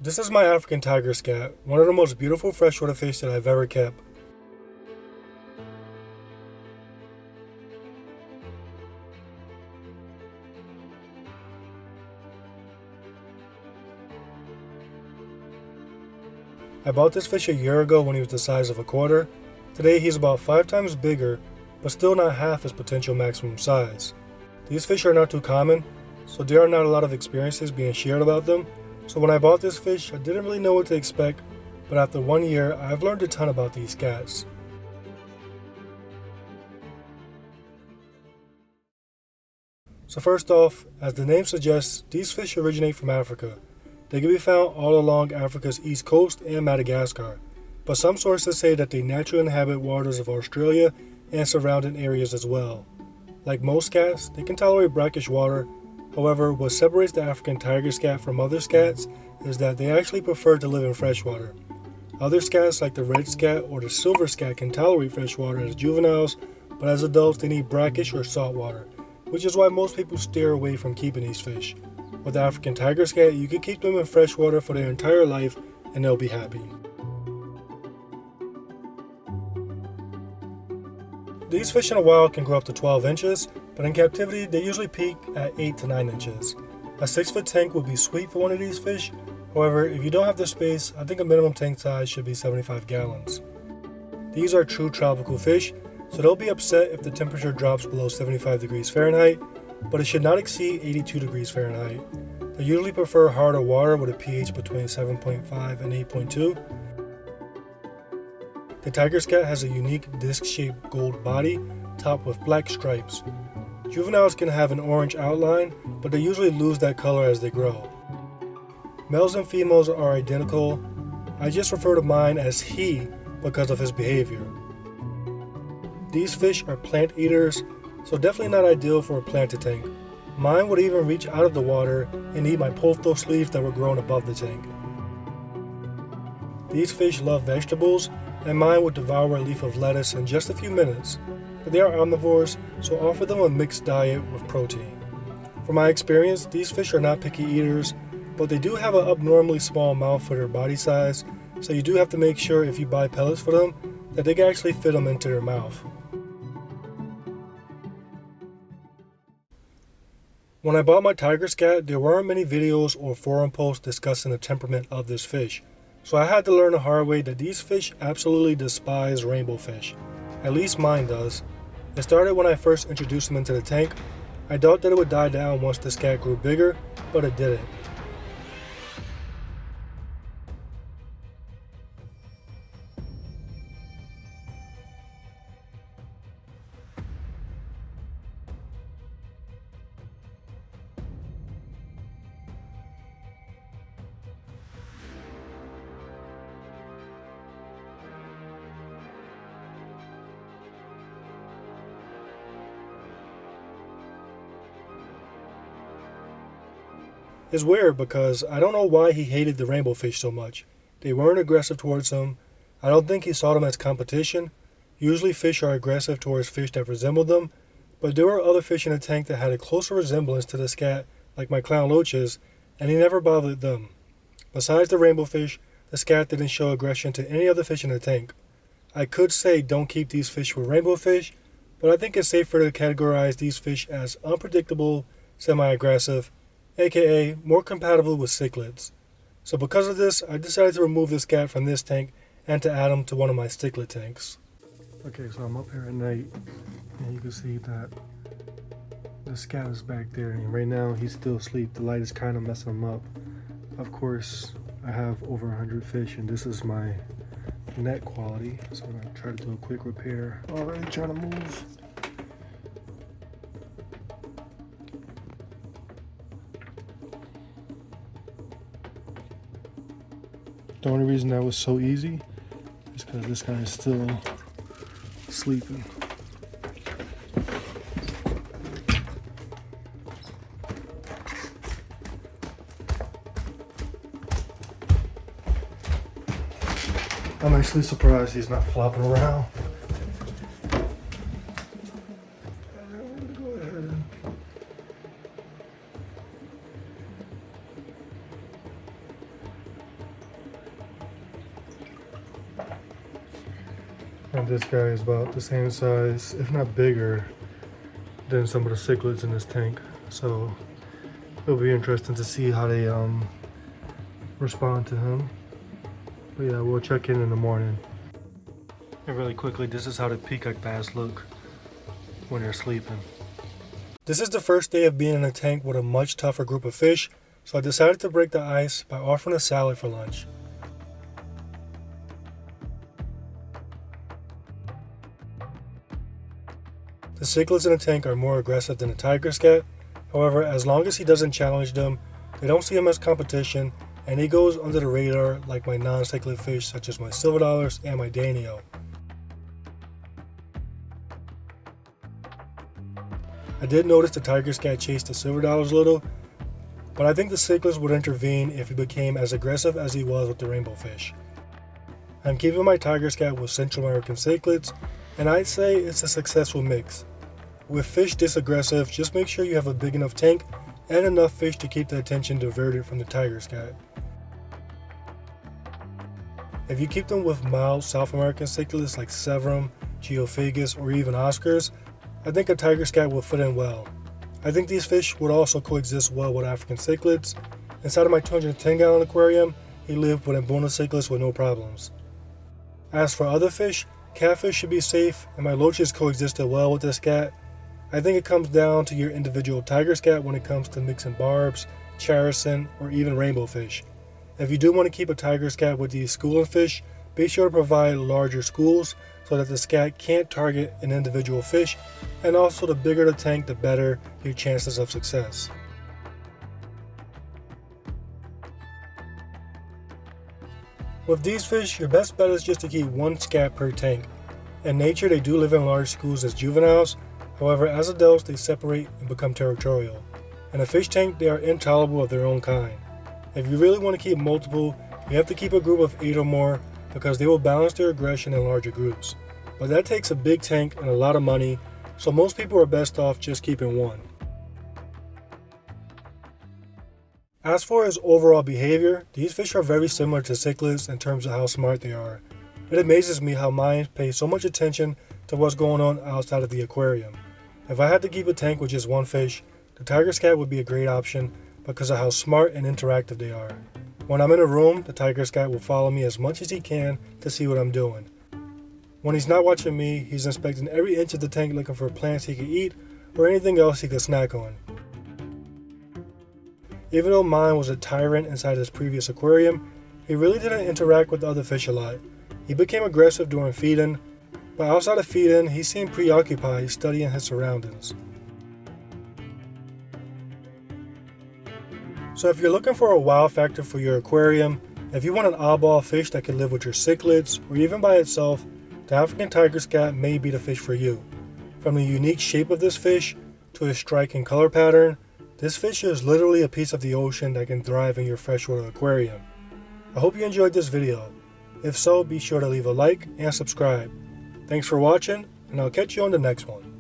This is my African tiger scat, one of the most beautiful freshwater fish that I've ever kept. I bought this fish a year ago when he was the size of a quarter. Today he's about 5 times bigger, but still not half his potential maximum size. These fish are not too common, so there are not a lot of experiences being shared about them. So when I bought this fish, I didn't really know what to expect, but after 1 year, I've learned a ton about these scats. So first off, as the name suggests, these fish originate from Africa. They can be found all along Africa's east coast and Madagascar, but some sources say that they naturally inhabit waters of Australia and surrounding areas as well. Like most scats, they can tolerate brackish water. However, what separates the African tiger scat from other scats is that they actually prefer to live in freshwater. Other scats like the red scat or the silver scat can tolerate freshwater as juveniles, but as adults they need brackish or salt water, which is why most people steer away from keeping these fish. With the African tiger scat, you can keep them in freshwater for their entire life and they'll be happy. These fish in the wild can grow up to 12 inches, but in captivity they usually peak at 8 to 9 inches. A 6-foot tank would be sweet for one of these fish. However, if you don't have the space, I think a minimum tank size should be 75 gallons. These are true tropical fish, so they'll be upset if the temperature drops below 75 degrees Fahrenheit, but it should not exceed 82 degrees Fahrenheit. They usually prefer harder water with a pH between 7.5 and 8.2. The tiger scat has a unique disc-shaped gold body topped with black stripes. Juveniles can have an orange outline, but they usually lose that color as they grow. Males and females are identical. I just refer to mine as he because of his behavior. These fish are plant eaters, so definitely not ideal for a planted tank. Mine would even reach out of the water and eat my pothos sleeves that were grown above the tank. These fish love vegetables, and mine would devour a leaf of lettuce in just a few minutes, but they are omnivores, so offer them a mixed diet with protein. From my experience, these fish are not picky eaters, but they do have an abnormally small mouth for their body size, so you do have to make sure if you buy pellets for them that they can actually fit them into their mouth. When I bought my tiger scat, there weren't many videos or forum posts discussing the temperament of this fish, so I had to learn the hard way that these fish absolutely despise rainbow fish. At least mine does. It started when I first introduced them into the tank. I thought that it would die down once the scat grew bigger, but it didn't. It's weird because I don't know why he hated the rainbow fish so much. They weren't aggressive towards him. I don't think he saw them as competition. Usually fish are aggressive towards fish that resemble them, but there were other fish in the tank that had a closer resemblance to the scat, like my clown loaches, and he never bothered them. Besides the rainbow fish, the scat didn't show aggression to any other fish in the tank. I could say don't keep these fish with rainbow fish, but I think it's safer to categorize these fish as unpredictable, semi-aggressive, aka more compatible with cichlids. So because of this, I decided to remove this scat from this tank and to add him to one of my cichlid tanks. Okay, so I'm up here at night and you can see that the scat is back there, and right now he's still asleep. The light is kind of messing him up. Of course, I have over 100 fish and this is my net quality, so I'm going to try to do a quick repair. Already trying to move. The only reason that was so easy is because this guy is still sleeping. I'm actually surprised he's not flopping around. Go ahead. And this guy is about the same size, if not bigger, than some of the cichlids in this tank. So it'll be interesting to see how they respond to him. But yeah, we'll check in the morning. And really quickly, this is how the peacock bass look when they're sleeping. This is the first day of being in a tank with a much tougher group of fish, so I decided to break the ice by offering a salad for lunch. The cichlids in the tank are more aggressive than the tiger scat. However, as long as he doesn't challenge them, they don't see him as competition, and he goes under the radar like my non-cichlid fish such as my silver dollars and my danio. I did notice the tiger scat chase the silver dollars a little, but I think the cichlids would intervene if he became as aggressive as he was with the rainbow fish. I'm keeping my tiger scat with Central American cichlids, and I'd say it's a successful mix. With fish this aggressive, just make sure you have a big enough tank and enough fish to keep the attention diverted from the tiger scat. If you keep them with mild South American cichlids like Severum, Geophagus, or even Oscars, I think a tiger scat will fit in well. I think these fish would also coexist well with African cichlids. Inside of my 210-gallon aquarium, he lived with Mbuna cichlids with no problems. As for other fish, catfish should be safe, and my loaches coexisted well with this scat. I think it comes down to your individual tiger scat when it comes to mixing barbs, characin, or even rainbow fish. If you do want to keep a tiger scat with these schooling fish, be sure to provide larger schools so that the scat can't target an individual fish, and also the bigger the tank, the better your chances of success. With these fish, your best bet is just to keep one scat per tank. In nature, they do live in large schools as juveniles. However, as adults, they separate and become territorial. In a fish tank, they are intolerable of their own kind. If you really want to keep multiple, you have to keep a group of 8 or more because they will balance their aggression in larger groups. But that takes a big tank and a lot of money, so most people are best off just keeping one. As for his overall behavior, these fish are very similar to cichlids in terms of how smart they are. It amazes me how mine pay so much attention to what's going on outside of the aquarium. If I had to keep a tank with just one fish, the tiger scat would be a great option because of how smart and interactive they are. When I'm in a room, the tiger scat will follow me as much as he can to see what I'm doing. When he's not watching me, he's inspecting every inch of the tank looking for plants he could eat or anything else he could snack on. Even though mine was a tyrant inside his previous aquarium, he really didn't interact with other fish a lot. He became aggressive during feeding, but outside of feeding, he seemed preoccupied studying his surroundings. So if you're looking for a wow factor for your aquarium, if you want an oddball fish that can live with your cichlids or even by itself, the African tiger scat may be the fish for you. From the unique shape of this fish to his striking color pattern, this fish is literally a piece of the ocean that can thrive in your freshwater aquarium. I hope you enjoyed this video. If so, be sure to leave a like and subscribe. Thanks for watching, and I'll catch you on the next one.